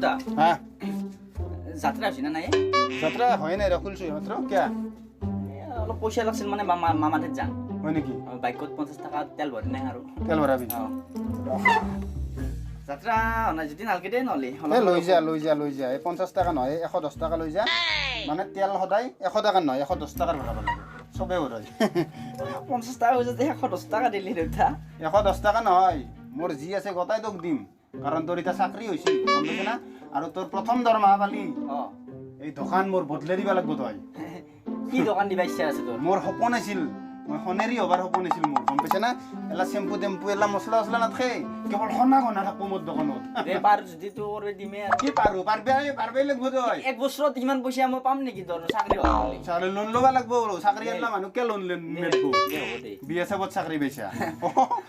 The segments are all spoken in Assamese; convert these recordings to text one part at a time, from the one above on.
দা হ্যাঁ যাত্রা আছে না নাই যাত্রা হয় নাই রে খুলছো মাত্র কিয়া অলপ পইচা লাগছিল মানে মামাদের যান হয় নেকি বাইকত 50 টাকা তেল ভরি নাই আৰু তেল ভৰাবি যাত্রা না যদি নালকে দে নলি এই লৈ যা এই 50 টাকা নহয় 110 টাকা লৈ যা মানে তেল সদায় 100 টাকা নহয় 110 টাকাৰ ভৰাব লাগে চবে ভৰাই 50 টাকা হৈ যাতে 110 টাকা দিলি দেউতা 110 টাকা নহয় মোৰ যি আছে গতাই তোক দিম কাৰণ তোৰ এটা চাকৰি হৈছে গম পাইছ না আৰু তোৰ প্ৰথম দৰমহা পালি এই দোকান মোৰ বদলে দিব লাগিব তই কি দোকান দিবা ইচ্ছা আছে তোৰ মোৰ সপোন আছিল মই সোণেৰি হবাৰ সপোন আছিল মোৰ গম পাইছ না এলা চেম্পু টেম্পু এলা মছলা চছলা নাথাকে কেৱল সোণা সোণা থাকব মোৰ দোকানত দে পাৰ যদি তোৰ দিমে আৰু কি পাৰবে লাগিব তই এক বছৰত ইমান পইচা মই পাম নেকি তোৰ চাকৰি হ'লে চাকৰি লোন ল'ব লাগিব চাকৰি আনলা মানুহ কিয় লোন নেব দে হ'ব দে বিয়া চাবত চাকৰি পাইছা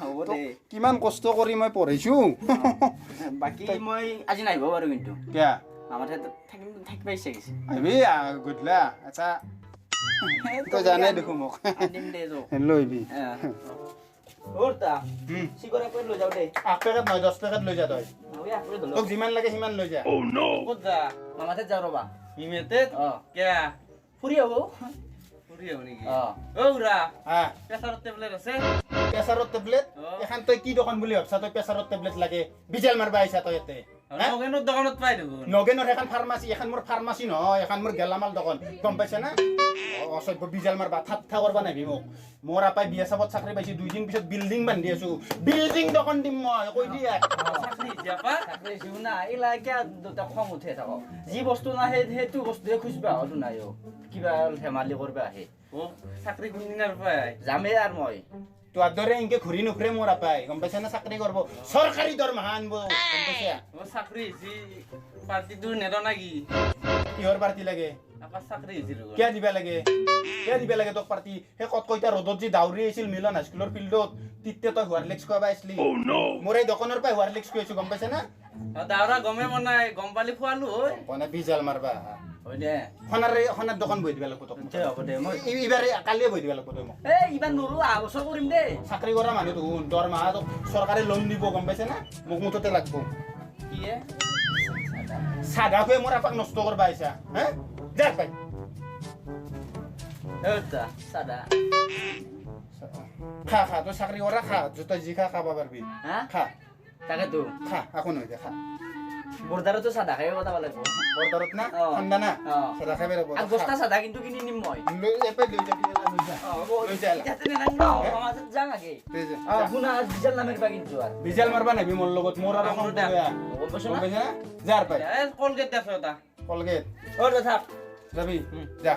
হ'ব দে কিমান কষ্ট কৰি মই পঢ়াইছো বাকী মই আজি নাহিব বাৰু কিন্তু কিয়া আমাৰ তাত থাকি পাইছে কিছু আহিবি গধূলা এটা তই জানে দেখো মোক দিম দে যো লৈবি ওৰতা চিগৰা কৰি লৈ যাও দে 8 পেকেট নহয় 10 পেকেট লৈ যা তই মই আপৰে ধলো তোক যিমান লাগে সিমান লৈ যা ক'ত যা মামাতে যাও ৰবা ইমেতে কে ফুৰি আহো ফুৰি আহ নেকি ওৰা হা প্ৰেছাৰৰ টেবলেট আছে প্ৰেছাৰৰ টেবলেট এখন তই কি দোকান বুলি ভাবছা তই প্ৰেছাৰৰ টেবলেট লাগে বিজেল মাৰবা আহিছা তই ইয়াতে নগেনৰ দোকানত পাই দেখোন নগেনৰ এখন ফাৰ্মাচী এখন মোৰ ফাৰ্মাচী নহয় এখন মোৰ গেলামাল দোকান গম পাইছা না অসভ্য বিজাল মাৰবা ঠাট্টা কৰবা নাহি মোক মোৰ আপাই বিয়া চাবত চাকৰি পাইছি 2 দিন পিছত বিল্ডিং বান্ধি আছো বিল্ডিং দোকান দিম মই কৈ দিয়া চাকৰি জাপা চাকৰি জিও না ইলা কিয়া দুটা খং উঠে থাক যি বস্তু না সেইটো বস্তুৱে খুঁজবা হতো নাই কিবা ধেমালি কৰবা আহে ও চাকৰি কোনদিনাৰ পাই যামে আৰু মই তোৰ দৰে এনেকে ঘূৰি নুঘূৰে মোৰ আপাই গম পাইছা না চাকৰি কৰিব চৰকাৰী দৰমহা আনব গম পাইছা ও চাকৰি যি পাৰ্টিটো নেদ নাকি কিহৰ পাৰ্টি লাগে আপা চাকৰি হিছিল কিয় দিবা লাগে তোক পাৰ্টি সেই কত কইতা ৰ'দত যি দাউৰি আছিল মিলন হাইস্কুলৰ ফিল্ডত তিতে তই হোৱাৰলিক্স খুৱাবা আছিলি মোৰ এই দোকানৰ পৰাই হোৱাৰলিক্স খুৱাইছো গম পাইছা না দাউৰা গমে বনাই গম পালি খোৱালো হয় মানে বিজাল মাৰবা হয় দে সোণাৰ দোকান বহি দিবা লাগিব তোক দে হ'ব দে মই এইবাৰে কালিয়ে বহি দিবা লাগিব তই মোক এই ইমান নৰো আবছৰ কৰিম দে চাকৰি কৰা মানুহ দেখোন দৰমহা তোক চৰকাৰে লোন দিব গম পাইছে না মোক মুঠতে লাগিব কি চাধা খুৱাই মোৰ আপাক নষ্ট কৰবা আহিছা হে যা পাই ওৰতা সাদা খা তই চাকৰি কৰা খা তই যি খা খাবা পাৰবি হা খা তাকেতো খা একো নহয় দে খা বৰ্দাৰতো সাদা খাই কথা লাগিব বৰদাৰত না ঠাণ্ডা না চাধা খাই লাগিব আৰু বস্তা সাদা কিন্তু কিনি নিম মই এপাই লৈ যাবি লৈ যা ইয়াতে নেনাংলো সমাজত যাং আগে শুনা বিজাল নামেৰ বা কিন্তু আৰু বিজাল মাৰবা নাবি মোৰ লগত মোৰ আৰু মোৰ দে। গম পাইছ গম না পাইছা না যাৰ পাই কলগেট আছে এটা কলগেট ওৰ থাক যাবি যা